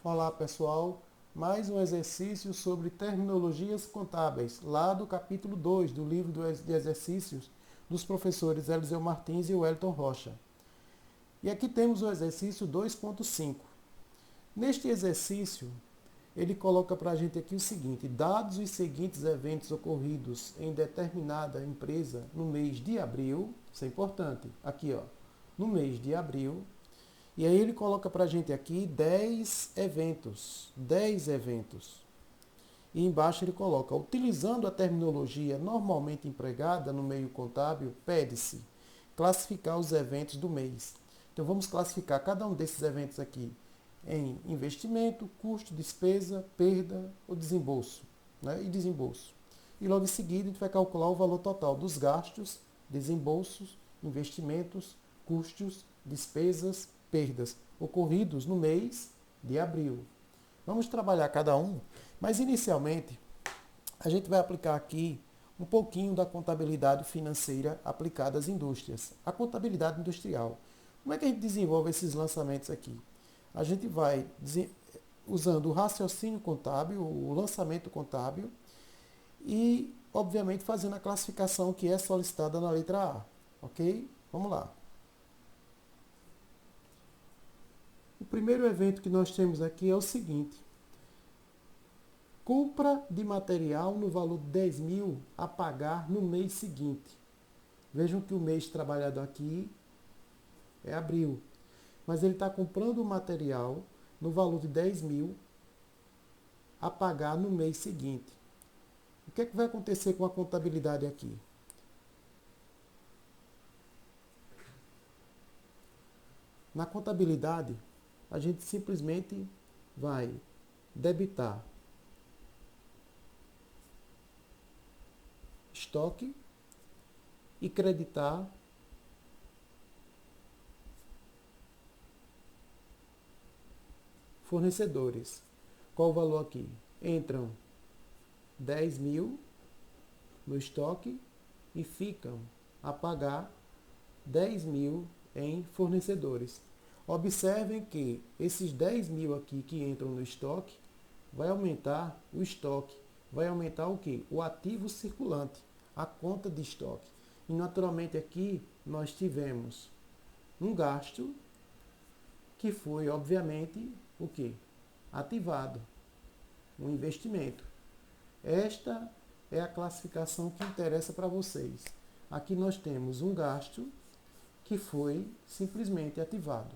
Olá pessoal, mais um exercício sobre terminologias contábeis, lá do capítulo 2 do livro de exercícios dos professores Eliseu Martins e Wellington Rocha. E aqui temos o exercício 2.5. Neste exercício, ele coloca para a gente aqui o seguinte: dados os seguintes eventos ocorridos em determinada empresa no mês de abril, isso é importante, aqui ó, no mês de abril. E aí ele coloca para a gente aqui 10 eventos. 10 eventos. E embaixo ele coloca, utilizando a terminologia normalmente empregada no meio contábil, pede-se classificar os eventos do mês. Então vamos classificar cada um desses eventos aqui em investimento, custo, despesa, perda ou desembolso. Né? E desembolso. E logo em seguida a gente vai calcular o valor total dos gastos, desembolsos, investimentos, custos, despesas, perdas ocorridos no mês de abril. Vamos trabalhar cada um, mas inicialmente a gente vai aplicar aqui um pouquinho da contabilidade financeira aplicada às indústrias, a contabilidade industrial. Como é que a gente desenvolve esses lançamentos aqui? A gente vai usando o raciocínio contábil, o lançamento contábil e, obviamente, fazendo a classificação que é solicitada na letra A. Ok? Vamos lá. O primeiro evento que nós temos aqui é o seguinte: compra de material no valor de 10 mil a pagar no mês seguinte. Vejam que o mês trabalhado aqui é abril, mas ele está comprando o material no valor de 10 mil a pagar no mês seguinte. O que é que vai acontecer com a contabilidade aqui? Na contabilidade, a gente simplesmente vai debitar estoque e creditar fornecedores. Qual o valor aqui? Entram 10 mil no estoque e ficam a pagar 10 mil em fornecedores. Observem que esses 10 mil aqui que entram no estoque vai aumentar o estoque. Vai aumentar o que? O ativo circulante, a conta de estoque. E naturalmente aqui nós tivemos um gasto que foi, obviamente, o que? Ativado, um investimento. Esta é a classificação que interessa para vocês. Aqui nós temos um gasto que foi simplesmente ativado.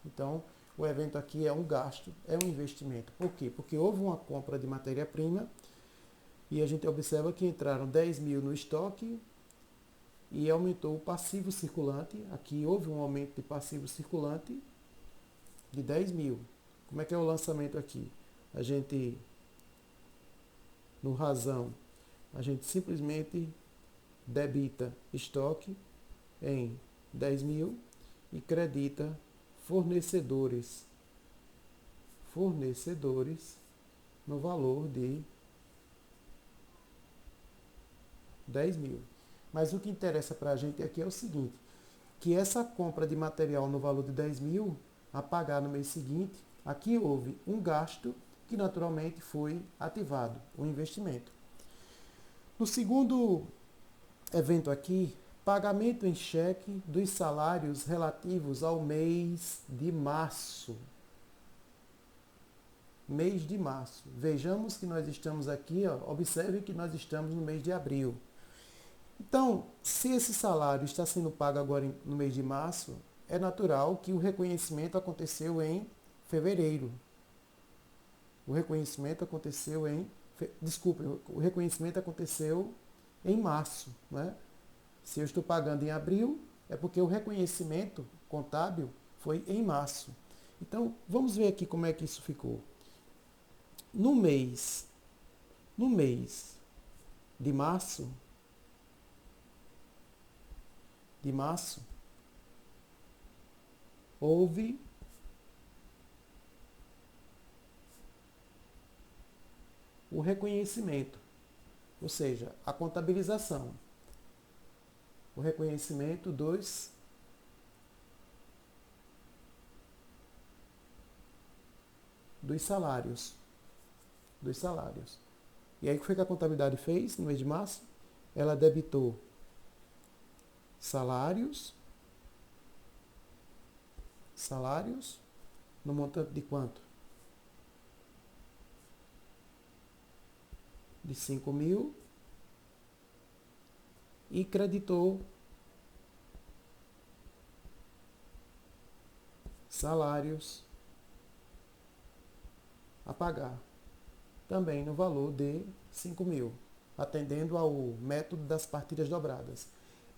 Então, o evento aqui é um gasto, é um investimento. Por quê? Porque houve uma compra de matéria-prima e a gente observa que entraram 10 mil no estoque e aumentou o passivo circulante. Aqui houve um aumento de passivo circulante de 10 mil. Como é que é o lançamento aqui? A gente, no razão, a gente simplesmente debita estoque em 10 mil e credita fornecedores no valor de 10 mil. Mas o que interessa para a gente aqui é o seguinte, que essa compra de material no valor de 10 mil a pagar no mês seguinte, aqui houve um gasto que naturalmente foi ativado, o investimento. No segundo evento aqui, pagamento em cheque dos salários relativos ao mês de março. Mês de março. Vejamos que nós estamos aqui, ó, observe que nós estamos no mês de abril. Então, se esse salário está sendo pago agora no mês de março, é natural que o reconhecimento aconteceu em fevereiro. O reconhecimento aconteceu em... Desculpe, o reconhecimento aconteceu em março. Né? Se eu estou pagando em abril, é porque o reconhecimento contábil foi em março. Então, vamos ver aqui como é que isso ficou. No mês de março, houve o reconhecimento, ou seja, a contabilização. O reconhecimento dos dos salários. Dos salários. E aí o que foi que a contabilidade fez no mês de março? Ela debitou salários, no montante de quanto? De 5.000 e creditou salários a pagar, também no valor de 5.000, atendendo ao método das partilhas dobradas.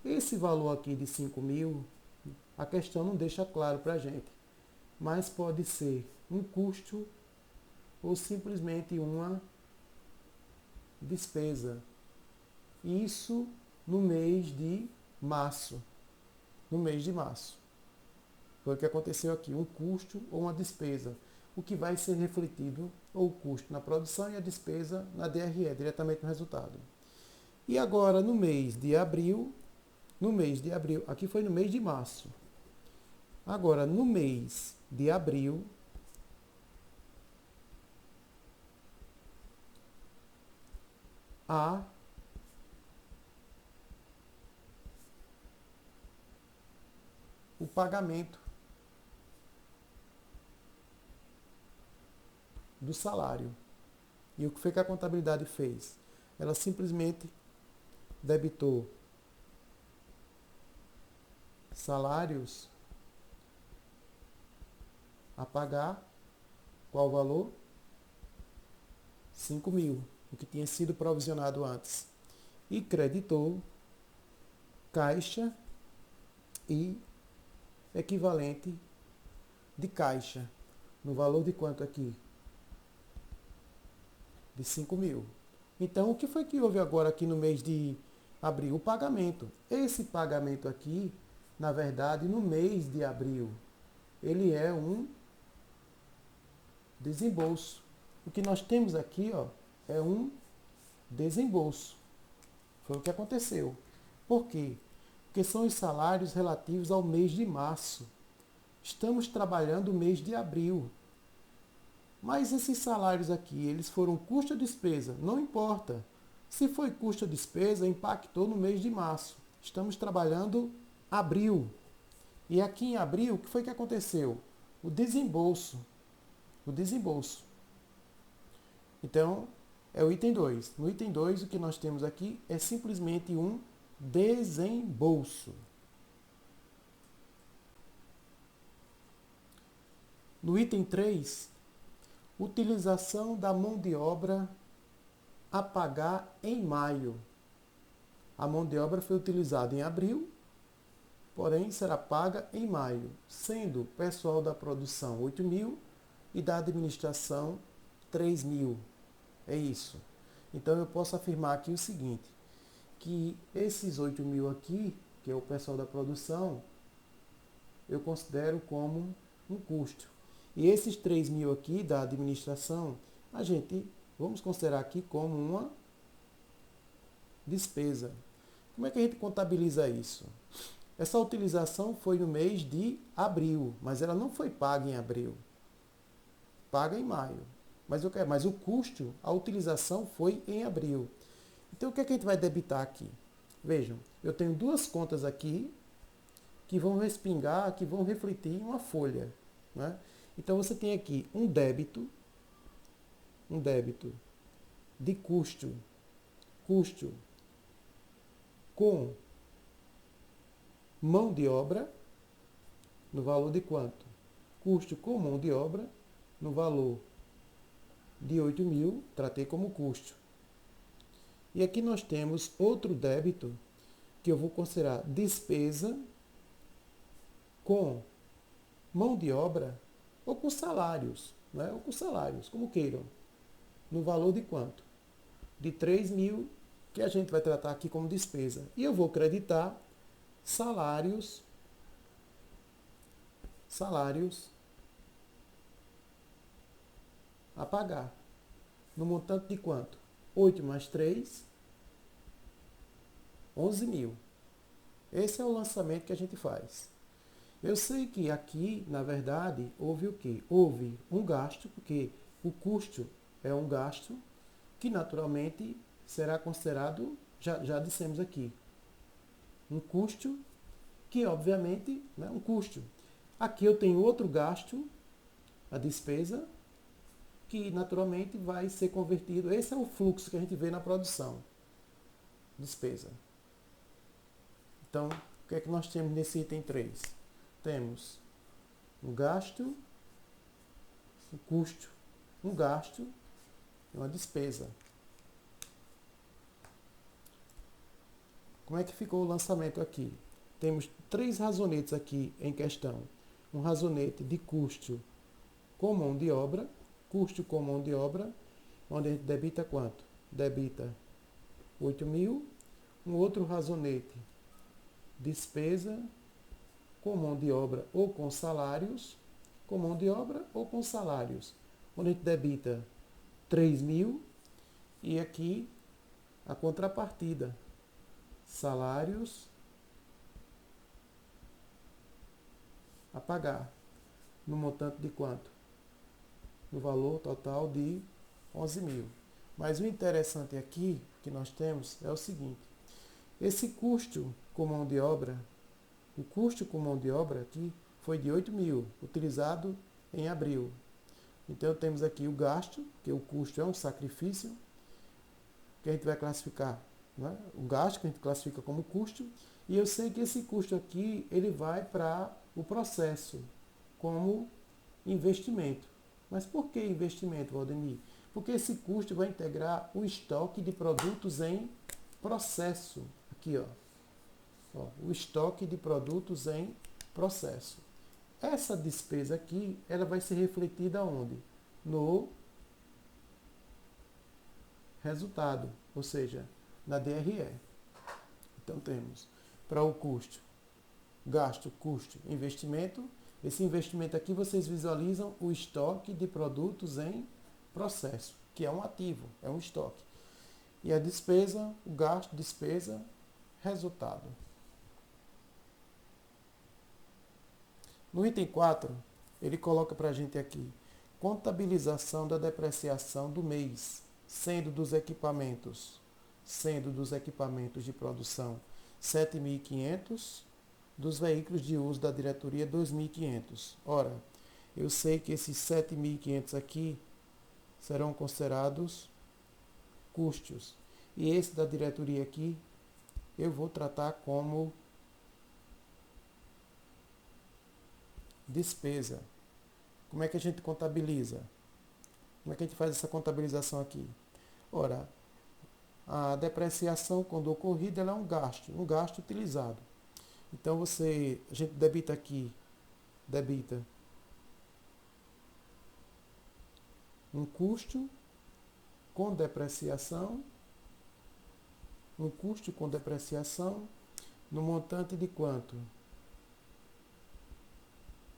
Esse valor aqui de 5.000, a questão não deixa claro para a gente, mas pode ser um custo ou simplesmente uma despesa. Isso no mês de março. No mês de março. Foi o que aconteceu aqui, um custo ou uma despesa. O que vai ser refletido, ou o custo na produção e a despesa na DRE, diretamente no resultado. E agora no mês de abril, aqui foi no mês de março. Agora no mês de abril, há o pagamento do salário. E o que foi que a contabilidade fez? Ela simplesmente debitou salários a pagar. Qual o valor? 5.000, o que tinha sido provisionado antes. E creditou caixa e equivalente de caixa. No valor de quanto aqui? De 5.000. Então, o que foi que houve agora aqui no mês de abril? O pagamento. Esse pagamento aqui, na verdade, no mês de abril, ele é um desembolso. O que nós temos aqui, ó, é um desembolso. Foi o que aconteceu. Por quê? Porque são os salários relativos ao mês de março. Estamos trabalhando o mês de abril. Mas esses salários aqui, eles foram custo ou despesa? Não importa. Se foi custo ou despesa, impactou no mês de março. Estamos trabalhando abril. E aqui em abril, o que foi que aconteceu? O desembolso. O desembolso. Então, é o item 2. No item 2, o que nós temos aqui é simplesmente um desembolso. No item 3, utilização da mão de obra a pagar em maio. A mão de obra foi utilizada em abril, porém será paga em maio, sendo o pessoal da produção 8.000 e da administração 3.000. É isso. Então eu posso afirmar aqui o seguinte, que esses 8.000 aqui, que é o pessoal da produção, eu considero como um custo. E esses 3.000 aqui da administração, vamos considerar aqui como uma despesa. Como é que a gente contabiliza isso? Essa utilização foi no mês de abril, mas ela não foi paga em abril. Paga em maio. Mas o custo, a utilização foi em abril. Então o que é que a gente vai debitar aqui? Vejam, eu tenho duas contas aqui que vão respingar, que vão refletir em uma folha, né? Então você tem aqui um débito de custo com mão de obra, no valor de quanto? Custo com mão de obra, no valor de 8.000, tratei como custo. E aqui nós temos outro débito, que eu vou considerar despesa com mão de obra, ou com salários, né? Ou com salários, como queiram. No valor de quanto? De 3.000, que a gente vai tratar aqui como despesa. E eu vou creditar salários a pagar. No montante de quanto? 8 mais 3, 11.000. Esse é o lançamento que a gente faz. Eu sei que aqui, na verdade, houve o quê? Houve um gasto, porque o custo é um gasto que naturalmente será considerado, já dissemos aqui, um custo que obviamente é um custo. Aqui eu tenho outro gasto, a despesa, que naturalmente vai ser convertido. Esse é o fluxo que a gente vê na produção. Despesa. Então, o que é que nós temos nesse item 3? Temos um gasto, um custo, um gasto e uma despesa. Como é que ficou o lançamento aqui? Temos 3 razonetes aqui em questão. Um razonete de custo com mão de obra, custo com mão de obra, onde a gente debita quanto? Debita 8.000. Um outro razonete, despesa com mão de obra ou com salários, com mão de obra ou com salários, onde a gente debita 3.000. E aqui a contrapartida, salários a pagar, no montante de quanto? No valor total de 11.000. Mas o interessante aqui que nós temos é o seguinte: esse custo com mão de obra, o custo com mão de obra aqui foi de 8.000, utilizado em abril. Então temos aqui o gasto, que o custo é um sacrifício, que a gente vai classificar, né? O gasto que a gente classifica como custo, e eu sei que esse custo aqui ele vai para o processo como investimento. Mas por que investimento, Valdemir? Porque esse custo vai integrar o estoque de produtos em processo. Aqui, ó, o estoque de produtos em processo. Essa despesa aqui, ela vai ser refletida onde? No resultado, ou seja, na DRE. Então temos para o custo, gasto, custo, investimento. Esse investimento aqui vocês visualizam o estoque de produtos em processo, que é um ativo, é um estoque. E a despesa, o gasto, despesa, resultado. No item 4, ele coloca para a gente aqui, contabilização da depreciação do mês, sendo dos equipamentos de produção 7.500, dos veículos de uso da diretoria 2.500. Ora, eu sei que esses 7.500 aqui serão considerados custos. E esse da diretoria aqui, eu vou tratar como despesa. Como é que a gente contabiliza? Como é que a gente faz essa contabilização aqui? Ora, a depreciação, quando ocorrida, ela é um gasto utilizado. Então, a gente debita aqui, debita um custo com depreciação, no montante de quanto?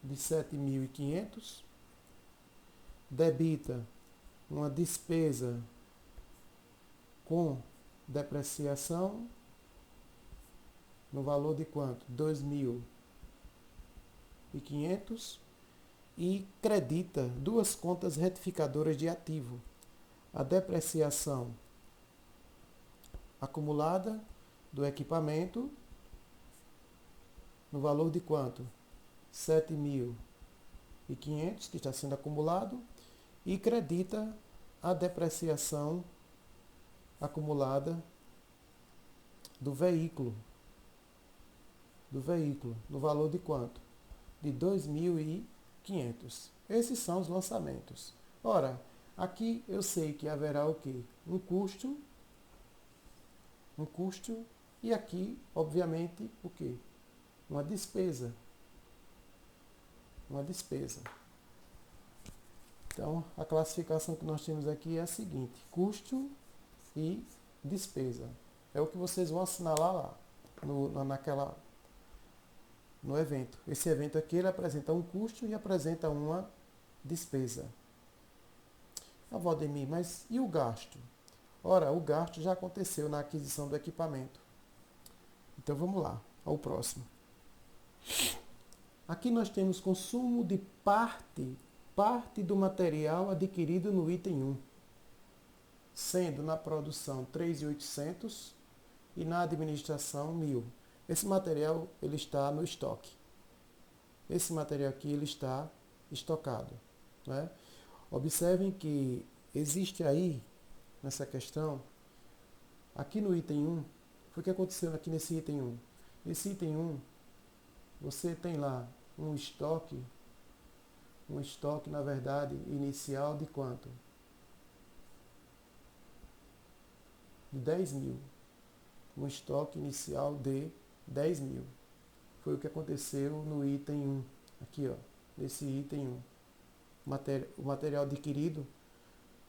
De 7.500. Debita uma despesa com depreciação no valor de quanto? 2.500. E credita duas contas retificadoras de ativo. A depreciação acumulada do equipamento no valor de quanto? 7.500, que está sendo acumulado, e credita a depreciação acumulada do veículo, no valor de quanto? De 2.500. Esses são os lançamentos. Ora, aqui eu sei que haverá o quê? Um custo, e aqui, obviamente, o quê? Uma despesa. Então, a classificação que nós temos aqui é a seguinte: custo e despesa. É o que vocês vão assinalar lá, no evento. Esse evento aqui, ele apresenta um custo e apresenta uma despesa. Ah, Valdemir, mas e o gasto? Ora, o gasto já aconteceu na aquisição do equipamento. Então, vamos lá, ao próximo. Aqui nós temos consumo de parte do material adquirido no item 1, sendo na produção 3.800 e na administração 1.000. Esse material ele está no estoque. Esse material aqui ele está estocado, né? Observem que existe aí, nessa questão, aqui no item 1, foi o que aconteceu aqui nesse item 1. Nesse item 1, você tem lá um estoque, na verdade, inicial de quanto? De 10.000. Um estoque inicial de 10.000. Foi o que aconteceu no item 1. Aqui, ó, nesse item 1. O material adquirido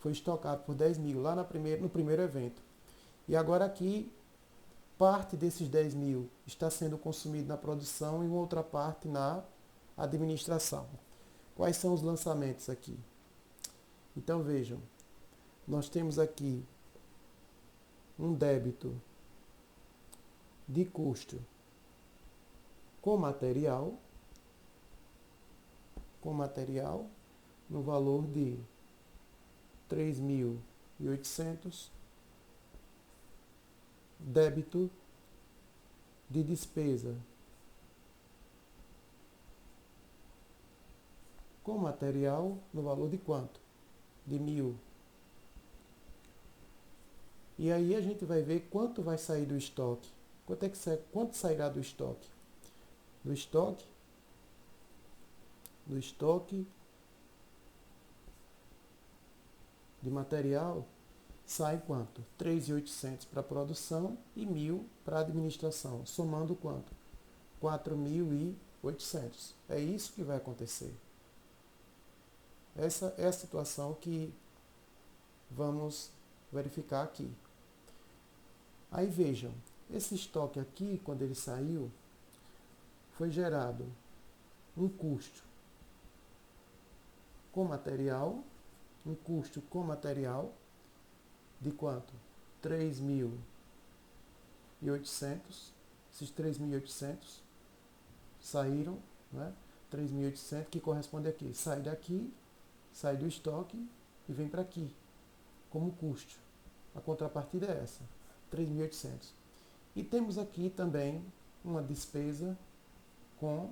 foi estocado por 10.000 lá no primeiro evento. E agora aqui, parte desses 10.000 está sendo consumido na produção e outra parte na administração. Quais são os lançamentos aqui? Então vejam, nós temos aqui um débito de custo com material no valor de 3.800, débito de despesa com material no valor de quanto? De 1.000. E aí a gente vai ver quanto vai sair do estoque. Quanto sairá do estoque? Do estoque de material sai quanto? 3.800 para a produção e 1.000 para a administração. Somando quanto? 4.800. É isso que vai acontecer. Essa é a situação que vamos verificar aqui. Aí vejam, esse estoque aqui, quando ele saiu, foi gerado um custo com material, de quanto? 3.800. Esses 3.800 saíram, né? 3.800 que corresponde aqui. Sai daqui, sai do estoque e vem para aqui, como custo. A contrapartida é essa, 3.800. E temos aqui também uma despesa com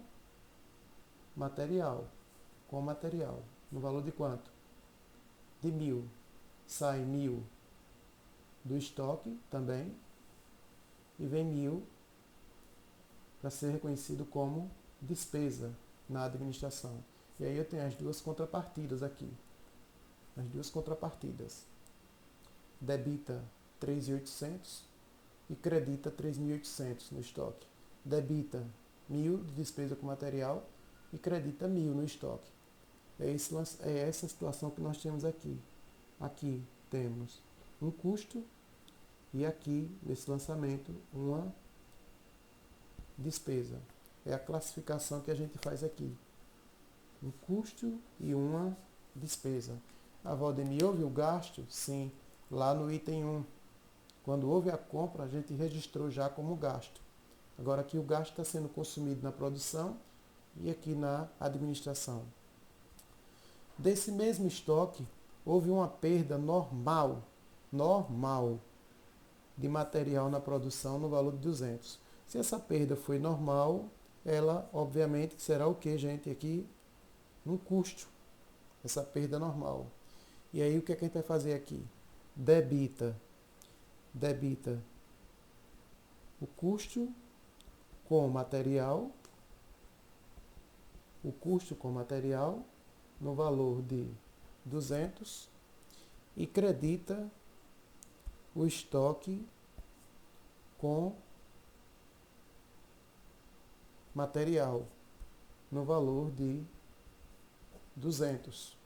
material, no valor de quanto? De 1.000. Sai 1.000 do estoque também e vem 1.000 para ser reconhecido como despesa na administração. E aí eu tenho as duas contrapartidas aqui. As duas contrapartidas. Debita 3.800 e credita 3.800 no estoque. Debita 1.000 de despesa com material e credita 1.000 no estoque. É essa situação que nós temos aqui. Aqui temos um custo e aqui, nesse lançamento, uma despesa. É a classificação que a gente faz aqui. Um custo e uma despesa. A Valdemir, houve o gasto? Sim. Lá no item 1. Quando houve a compra, a gente registrou já como gasto. Agora aqui o gasto está sendo consumido na produção e aqui na administração. Desse mesmo estoque, houve uma perda normal de material na produção no valor de 200. Se essa perda foi normal, ela obviamente será o que, gente? Aqui, um custo. Essa perda normal. E aí o que é que a gente vai fazer aqui? Debita o custo com material, no valor de 200 e credita o estoque com material no valor de 200.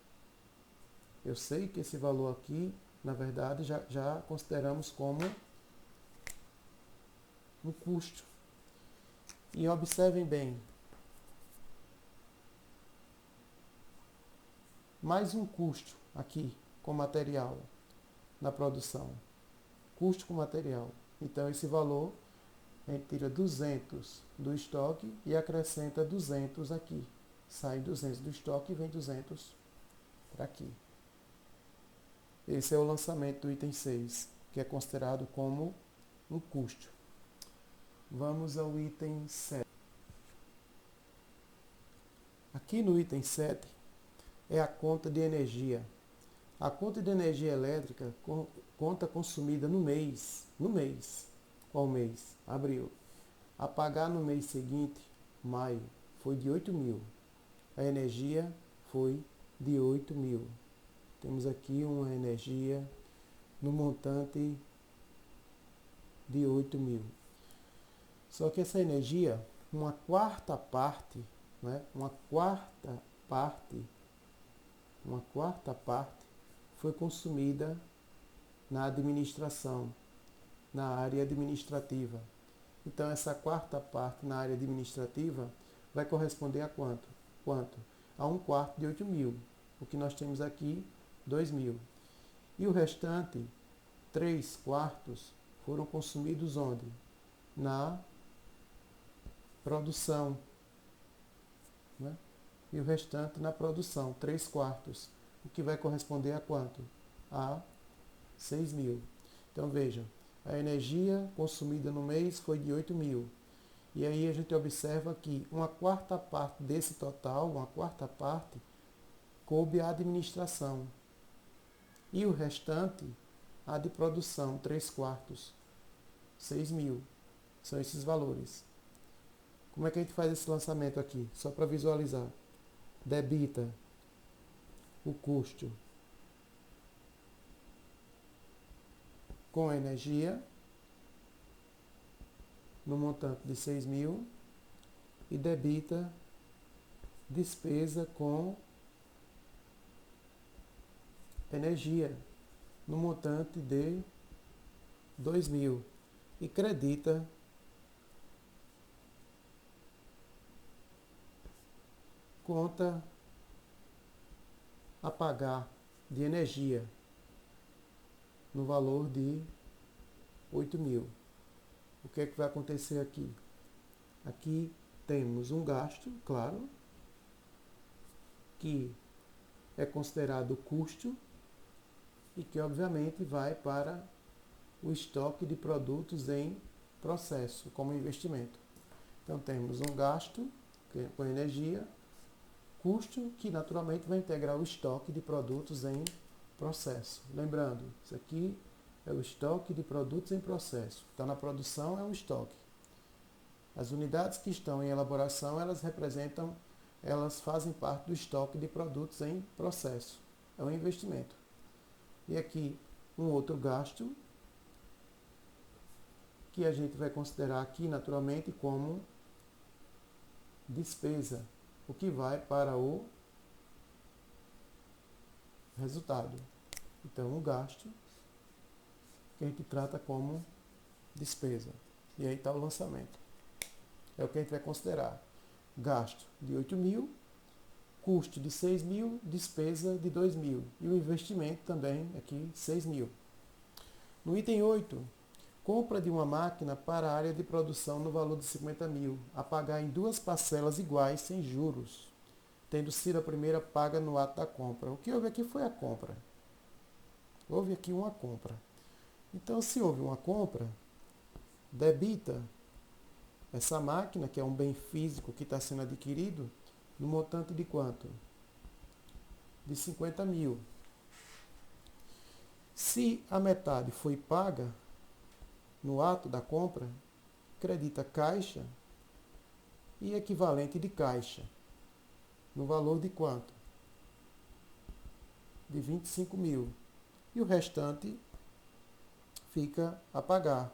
Eu sei que esse valor aqui, na verdade, já consideramos como um custo. E observem bem, mais um custo aqui com material na produção. Custo com material. Então esse valor A gente tira 200 do estoque e acrescenta 200 aqui. Sai 200 do estoque e vem 200 para aqui. Esse é o lançamento do item 6, que é considerado como um custo. Vamos ao item 7. Aqui no item 7 é a conta de energia. A conta de energia elétrica, conta consumida no mês. Qual mês? Abril. A pagar no mês seguinte, maio, foi de 8.000. A energia foi de 8.000. Temos aqui uma energia no montante de 8.000. Só que essa energia, uma quarta parte foi consumida na administração, na área administrativa. Então, essa quarta parte na área administrativa vai corresponder a quanto? A 1/4 de 8.000. O que nós temos aqui, 2.000. E o restante, 3/4, foram consumidos onde? Na produção. Né? E o restante na produção, 3/4. O que vai corresponder a quanto? A 6.000. Então, vejam, a energia consumida no mês foi de 8.000. E aí a gente observa que uma quarta parte desse total, coube à administração. E o restante, a de produção, 3/4, 6.000. São esses valores. Como é que a gente faz esse lançamento aqui? Só para visualizar. Debita o custo com a energia no montante de 6.000 e debita despesa com energia no montante de 2.000 e credita conta a pagar de energia no valor de 8.000. O que é que vai acontecer aqui? Aqui temos um gasto, claro, que é considerado custo e que obviamente vai para o estoque de produtos em processo, como investimento. Então temos um gasto com energia, custo que naturalmente vai integrar o estoque de produtos em processo. Lembrando, isso aqui é o estoque de produtos em processo. Está na produção, é um estoque. As unidades que estão em elaboração, elas fazem parte do estoque de produtos em processo. É um investimento. E aqui um outro gasto que a gente vai considerar aqui naturalmente como despesa, o que vai para o resultado. Então, um gasto que a gente trata como despesa. E aí está o lançamento. É o que a gente vai considerar. Gasto de 8.000, custo de 6.000, despesa de 2.000. E o investimento também aqui, 6.000. No item 8, compra de uma máquina para a área de produção no valor de 50.000, a pagar em 2 parcelas iguais sem juros, tendo sido a primeira paga no ato da compra. O que houve aqui foi a compra. Houve aqui uma compra. Então, se houve uma compra, debita essa máquina, que é um bem físico que está sendo adquirido, no montante de quanto? De 50.000. Se a metade foi paga no ato da compra, credita caixa e equivalente de caixa, no valor de quanto? De 25.000. E o restante fica a pagar.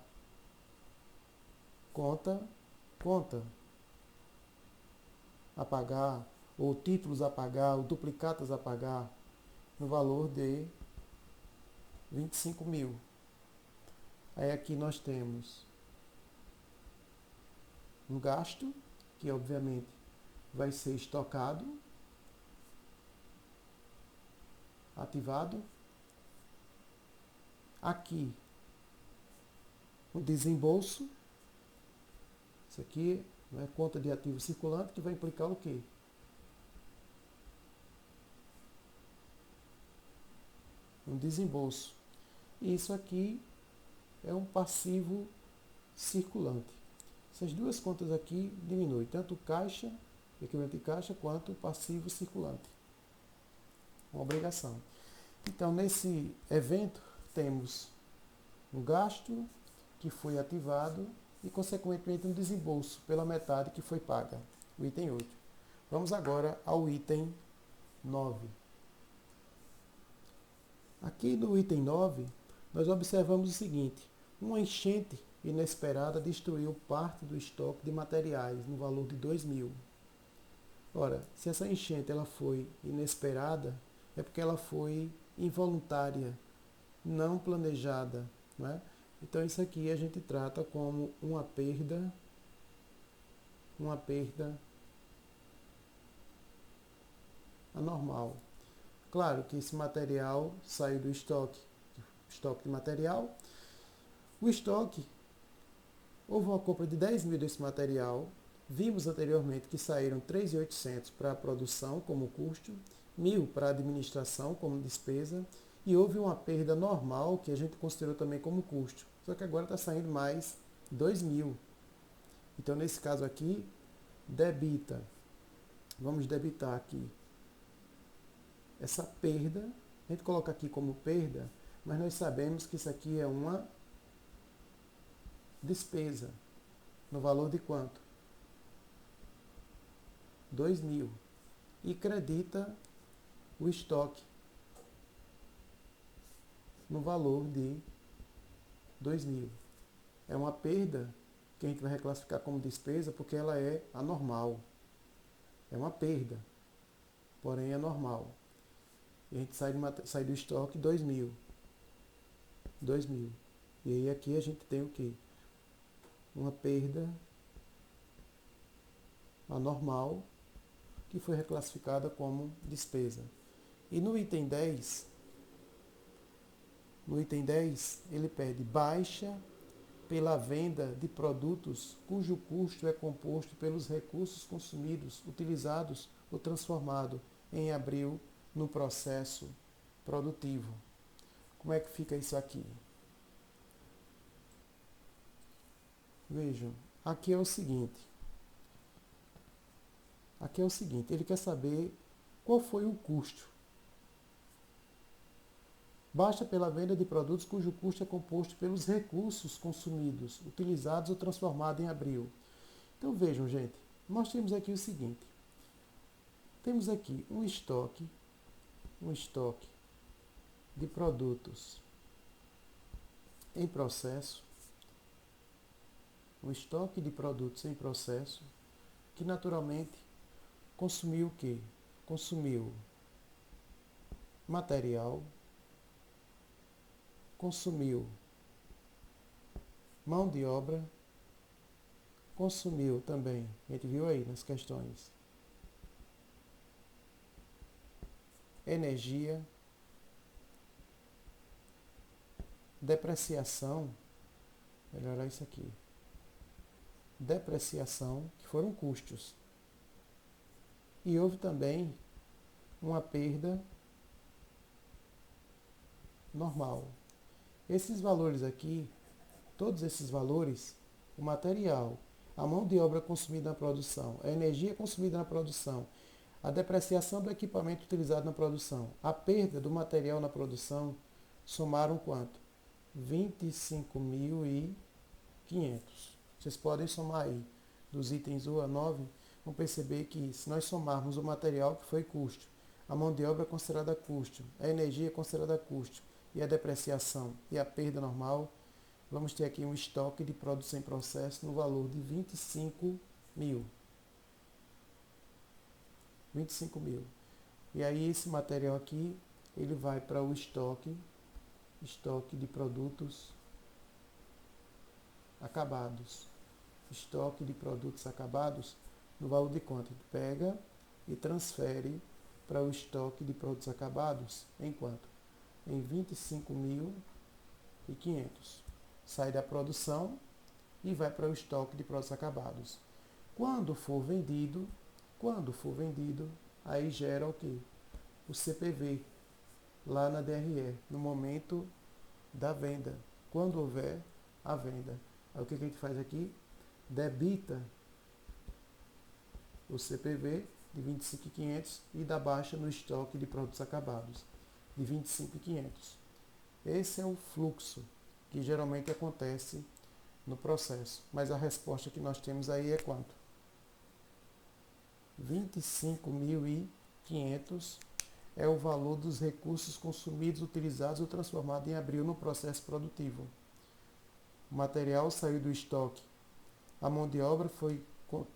Conta a pagar, ou títulos a pagar, ou duplicatas a pagar, no valor de 25.000. Aí aqui nós temos um gasto, que obviamente vai ser estocado, ativado. Aqui o desembolso, Isso aqui é conta de ativo circulante, que vai implicar o quê? Um desembolso. E isso aqui é um passivo circulante. Essas duas contas aqui diminuem, tanto o caixa, equivalente de caixa, quanto o passivo circulante. Uma obrigação. Então, nesse evento, temos um gasto que foi ativado e, consequentemente, um desembolso pela metade que foi paga, o item 8. Vamos agora ao item 9. Aqui no item 9, nós observamos o seguinte: uma enchente inesperada destruiu parte do estoque de materiais no valor de 2.000. Ora, se essa enchente ela foi inesperada, é porque ela foi involuntária, não planejada, né? Então isso aqui a gente trata como uma perda anormal. Claro que esse material saiu do estoque de material. O estoque, houve uma compra de 10.000 desse material. Vimos anteriormente que saíram 3.800 para a produção como custo, 1.000 para a administração como despesa, e houve uma perda normal que a gente considerou também como custo. Só que agora está saindo mais 2.000. Então, nesse caso aqui, debita. Vamos debitar aqui essa perda. A gente coloca aqui como perda, mas nós sabemos que isso aqui é uma despesa. No valor de quanto? 2.000. E credita o estoque no valor de 2.000. É uma perda que a gente vai reclassificar como despesa porque ela é anormal. É uma perda, porém é normal. E a gente sai do estoque 2.000. 2.000. E aí aqui a gente tem o quê? Uma perda anormal que foi reclassificada como despesa. E no item 10, ele pede baixa pela venda de produtos cujo custo é composto pelos recursos consumidos, utilizados ou transformados em abril no processo produtivo. Como é que fica isso aqui? Vejam, aqui é o seguinte, ele quer saber qual foi o custo. Baixa pela venda de produtos cujo custo é composto pelos recursos consumidos, utilizados ou transformados em abril. Então vejam, gente, nós temos aqui o seguinte, temos aqui um estoque de produtos em processo, que naturalmente consumiu o quê? Consumiu material, consumiu mão de obra, consumiu também, a gente viu aí nas questões, energia, depreciação, melhorar isso aqui, depreciação, que foram custos. E houve também uma perda normal. Esses valores aqui, todos esses valores, o material, a mão de obra consumida na produção, a energia consumida na produção, a depreciação do equipamento utilizado na produção, a perda do material na produção, somaram quanto? 25.500. Vocês podem somar aí dos itens 1 a 9, vão perceber que se nós somarmos o material que foi custo, a mão de obra considerada custo, a energia considerada custo e a depreciação e a perda normal, vamos ter aqui um estoque de produtos em processo no valor de 25.000. 25.000. E aí esse material aqui, ele vai para o estoque de produtos acabados. Estoque de produtos acabados no valor de quanto? Ele pega e transfere para o estoque de produtos acabados em quanto? Em 25.500. Sai da produção e vai para o estoque de produtos acabados. Quando for vendido, aí gera o quê? O CPV, lá na DRE, no momento da venda, quando houver a venda. Aí o que a gente faz aqui? Debita o CPV de 25.500 e dá baixa no estoque de produtos acabados de 25.500. Esse é o fluxo que geralmente acontece no processo, mas a resposta que nós temos aí é quanto? 25.500 é o valor dos recursos consumidos, utilizados ou transformados em abril no processo produtivo. O material saiu do estoque, a mão de obra foi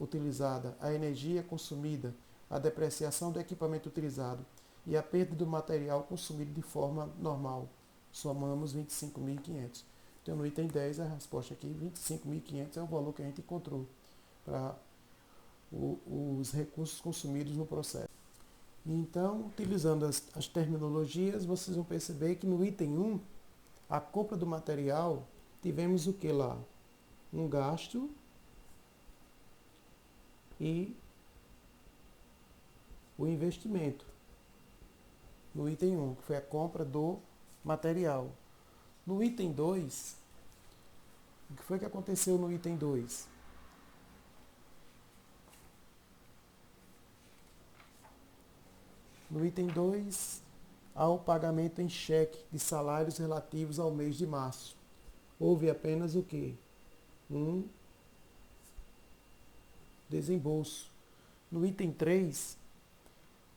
utilizada, a energia consumida, a depreciação do equipamento utilizado e a perda do material consumido de forma normal. Somamos 25.500. Então, no item 10, a resposta aqui, 25.500 é o valor que a gente encontrou para os recursos consumidos no processo. Então, utilizando as terminologias, vocês vão perceber que no item 1, a compra do material, tivemos o que lá? Um gasto e o investimento. No item 1, que foi a compra do material. No item 2, o que foi que aconteceu no item 2? No item 2, há o pagamento em cheque de salários relativos ao mês de março. Houve apenas o quê? Um desembolso. No item 3,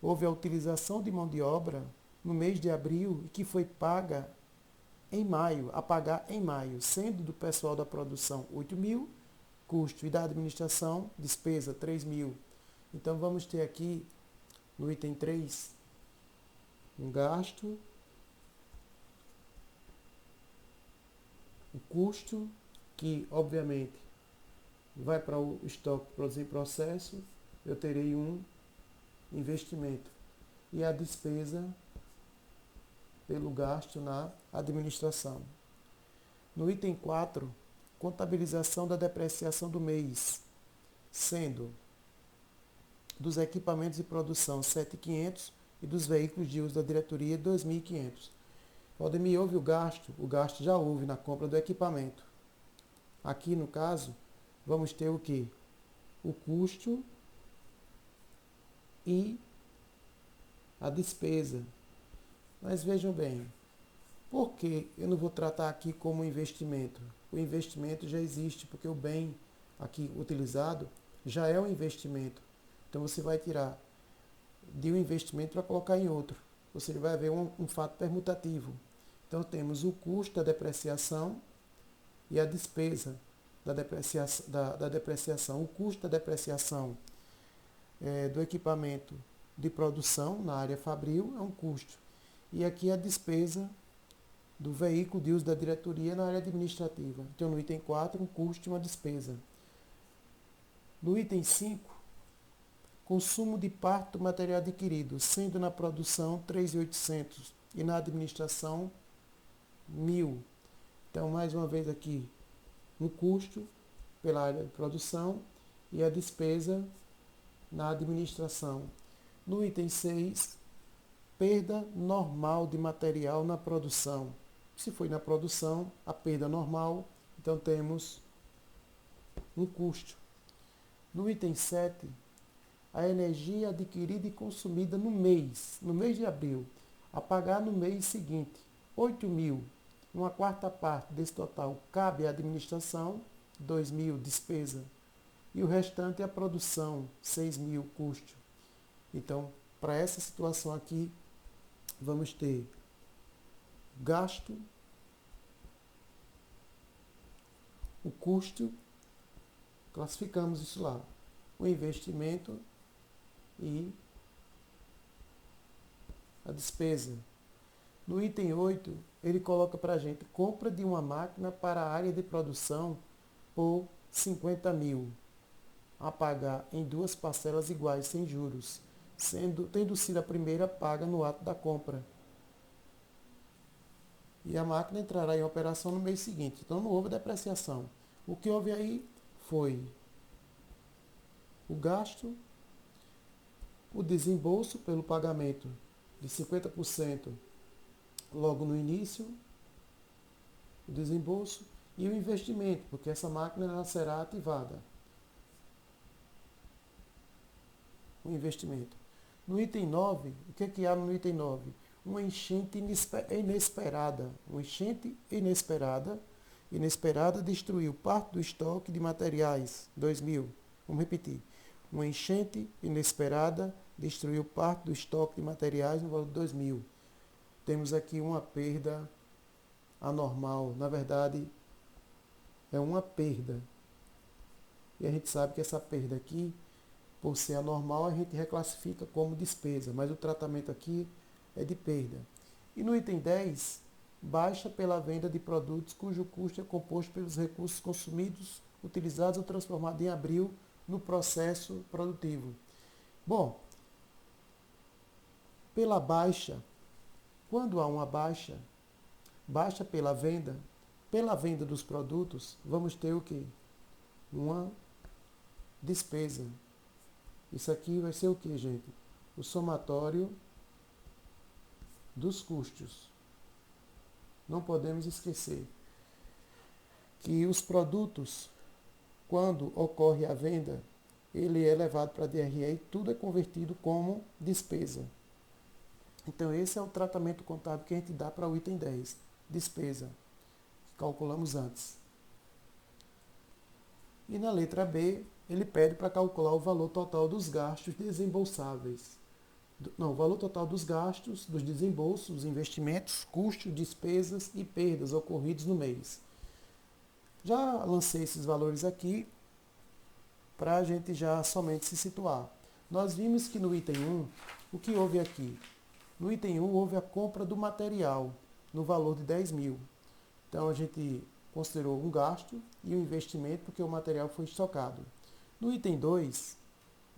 houve a utilização de mão de obra no mês de abril e que foi paga em maio, a pagar em maio, sendo do pessoal da produção 8.000, custo, e da administração, despesa 3.000. Então vamos ter aqui no item 3 um gasto, o custo, que obviamente vai para o estoque produzir processo, eu terei um investimento. E a despesa pelo gasto na administração. No item 4, contabilização da depreciação do mês, sendo dos equipamentos de produção 7.500 e dos veículos de uso da diretoria 2.500. Valdemir, houve o gasto já houve na compra do equipamento. Aqui no caso, vamos ter o que? O custo e a despesa. Mas vejam bem, por que eu não vou tratar aqui como investimento? O investimento já existe, porque o bem aqui utilizado já é um investimento. Então você vai tirar de um investimento para colocar em outro. Ou seja, vai haver um fato permutativo. Então temos o custo da depreciação e a despesa da depreciação. O custo da depreciação do equipamento de produção na área fabril é um custo. E aqui a despesa do veículo de uso da diretoria na área administrativa. Então, no item 4, um custo e uma despesa. No item 5, consumo de parte do material adquirido, sendo na produção 3.800 e na administração 1.000. Então, mais uma vez aqui, um custo pela área de produção e a despesa na administração. No item 6, perda normal de material na produção. Se foi na produção, a perda normal, então temos um custo. No item 7, a energia adquirida e consumida no mês de abril, a pagar no mês seguinte, 8.000. Uma quarta parte desse total cabe à administração, 2.000 despesa, e o restante é a produção, 6.000 custo. Então, para essa situação aqui, vamos ter gasto, o custo, classificamos isso lá, o investimento e a despesa. No item 8, ele coloca para a gente compra de uma máquina para a área de produção por 50.000, a pagar em 2 parcelas iguais, sem juros, tendo sido a primeira paga no ato da compra. E a máquina entrará em operação no mês seguinte. Então não houve depreciação. O que houve aí foi o gasto, o desembolso pelo pagamento de 50% logo no início, o desembolso e o investimento, porque essa máquina ela será ativada. O investimento. No item 9, o que é que há no item 9? Uma enchente inesperada. Uma enchente inesperada destruiu parte do estoque de materiais. 2000. Vamos repetir. Uma enchente inesperada destruiu parte do estoque de materiais no valor de 2000. Temos aqui uma perda anormal. Na verdade, é uma perda. E a gente sabe que essa perda aqui, por ser anormal, a gente reclassifica como despesa, mas o tratamento aqui é de perda. E no item 10, baixa pela venda de produtos cujo custo é composto pelos recursos consumidos, utilizados ou transformados em abril no processo produtivo. Bom, pela baixa, quando há uma baixa pela venda dos produtos, vamos ter o quê? Uma despesa. Isso aqui vai ser o que, gente? O somatório dos custos. Não podemos esquecer que os produtos, quando ocorre a venda, ele é levado para a DRE e tudo é convertido como despesa. Então esse é o tratamento contábil que a gente dá para o item 10, despesa, que calculamos antes. E na letra B, ele pede para calcular o valor total dos gastos desembolsáveis. Não, o valor total dos gastos, dos desembolsos, investimentos, custos, despesas e perdas ocorridos no mês. Já lancei esses valores aqui para a gente já somente se situar. Nós vimos que no item 1, o que houve aqui? No item 1 houve a compra do material no valor de 10 mil. Então a gente considerou um gasto e um investimento porque o material foi estocado. No item 2,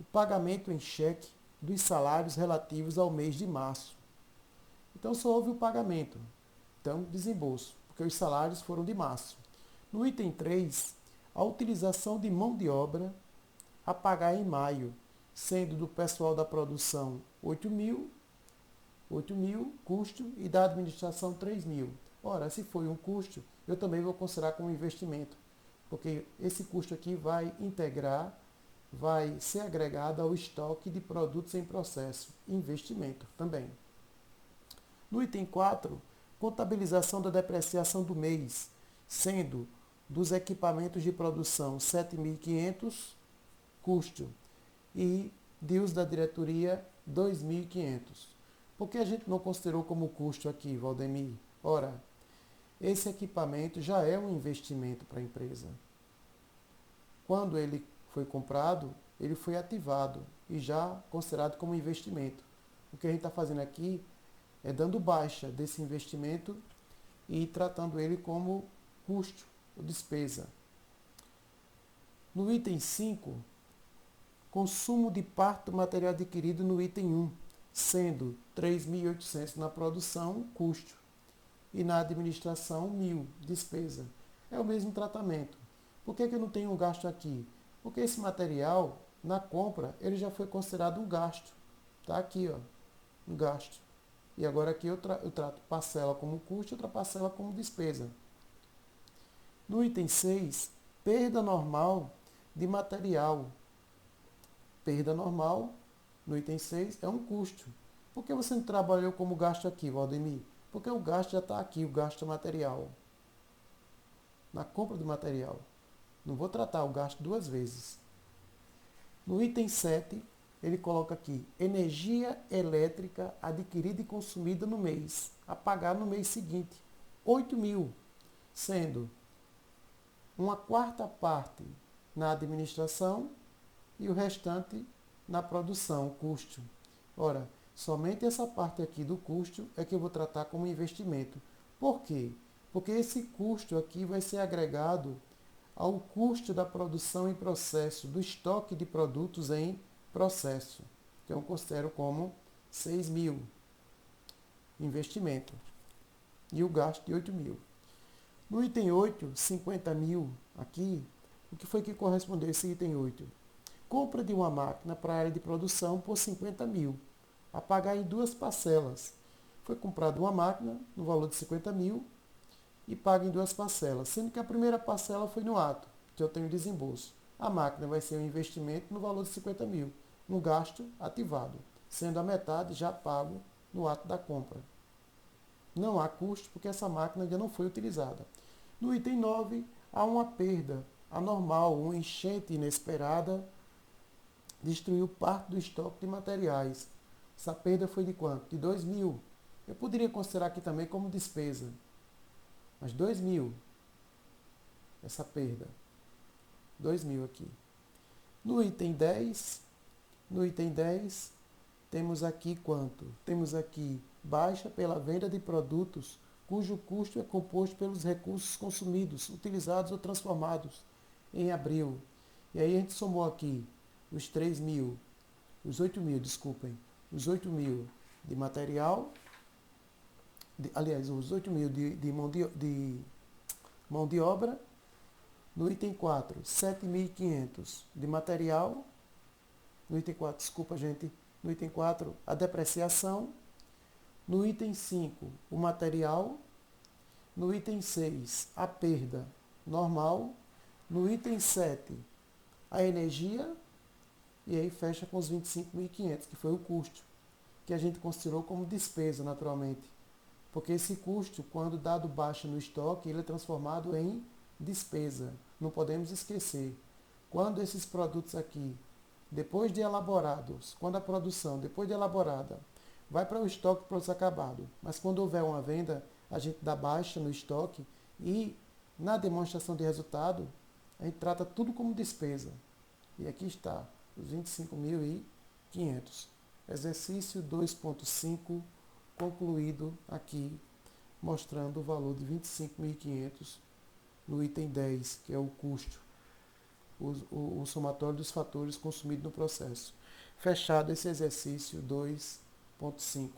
o pagamento em cheque dos salários relativos ao mês de março. Então só houve o pagamento, então desembolso, porque os salários foram de março. No item 3, a utilização de mão de obra a pagar em maio, sendo do pessoal da produção 8 mil, custo, e da administração 3 mil. Ora, se foi um custo, eu também vou considerar como investimento, porque esse custo aqui vai ser agregado ao estoque de produtos em processo, investimento também. No item 4, contabilização da depreciação do mês, sendo dos equipamentos de produção 7.500, custo, e de uso da diretoria 2.500. Por que a gente não considerou como custo aqui, Valdemir? Ora, esse equipamento já é um investimento para a empresa. Quando ele foi comprado, ele foi ativado e já considerado como investimento. O que a gente está fazendo aqui é dando baixa desse investimento e tratando ele como custo ou despesa. No item 5, consumo de parte do material adquirido no item 1, sendo 3.800 na produção, custo, e na administração, 1.000, despesa. É o mesmo tratamento. Por que eu não tenho um gasto aqui? Porque esse material, na compra, ele já foi considerado um gasto. Está aqui, ó, um gasto. E agora aqui eu trato parcela como custo e outra parcela como despesa. No item 6, perda normal de material. Perda normal, no item 6, é um custo. Por que você não trabalhou como gasto aqui, Valdemir? Porque o gasto já está aqui, o gasto material. Na compra do material. Não vou tratar o gasto duas vezes. No item 7, ele coloca aqui, energia elétrica adquirida e consumida no mês, a pagar no mês seguinte, 8 mil, sendo uma quarta parte na administração e o restante na produção, custo. Ora, somente essa parte aqui do custo é que eu vou tratar como investimento. Por quê? Porque esse custo aqui vai ser agregado ao custo da produção em processo, do estoque de produtos em processo, que eu considero como 6 mil, investimento, e o gasto de 8 mil. No item 8, 50 mil, aqui, o que foi que correspondeu esse item 8? Compra de uma máquina para a área de produção por 50 mil, a pagar em duas parcelas. Foi comprada uma máquina no valor de 50 mil e paga em duas parcelas, sendo que a primeira parcela foi no ato, que eu tenho desembolso. A máquina vai ser um investimento no valor de 50 mil, um gasto ativado, sendo a metade já pago no ato da compra. Não há custo porque essa máquina ainda não foi utilizada. No item 9, há uma perda anormal, uma enchente inesperada, destruiu parte do estoque de materiais. Essa perda foi de quanto? De 2 mil. Eu poderia considerar aqui também como despesa, mas 2 mil, essa perda. 2 mil aqui. No item 10, temos aqui quanto? Temos aqui baixa pela venda de produtos cujo custo é composto pelos recursos consumidos, utilizados ou transformados em abril. E aí a gente somou aqui os 3 mil, os 8 mil, desculpem, os 8 mil de material, aliás, os 8 mil de mão de obra. No item 4, 7.500 de material. No item 4, desculpa, gente. No item 4, a depreciação. No item 5, o material. No item 6, a perda normal. No item 7, a energia. E aí fecha com os 25.500, que foi o custo, que a gente considerou como despesa, naturalmente. Porque esse custo, quando dado baixa no estoque, ele é transformado em despesa. Não podemos esquecer. Quando esses produtos aqui, depois de elaborados, quando a produção, depois de elaborada, vai para o estoque de produtos acabados, mas quando houver uma venda, a gente dá baixa no estoque e na demonstração de resultado, a gente trata tudo como despesa. E aqui está, os 25.500. Exercício 2.5 concluído aqui, mostrando o valor de 25.500 no item 10, que é o custo, o somatório dos fatores consumidos no processo. Fechado esse exercício 2.5.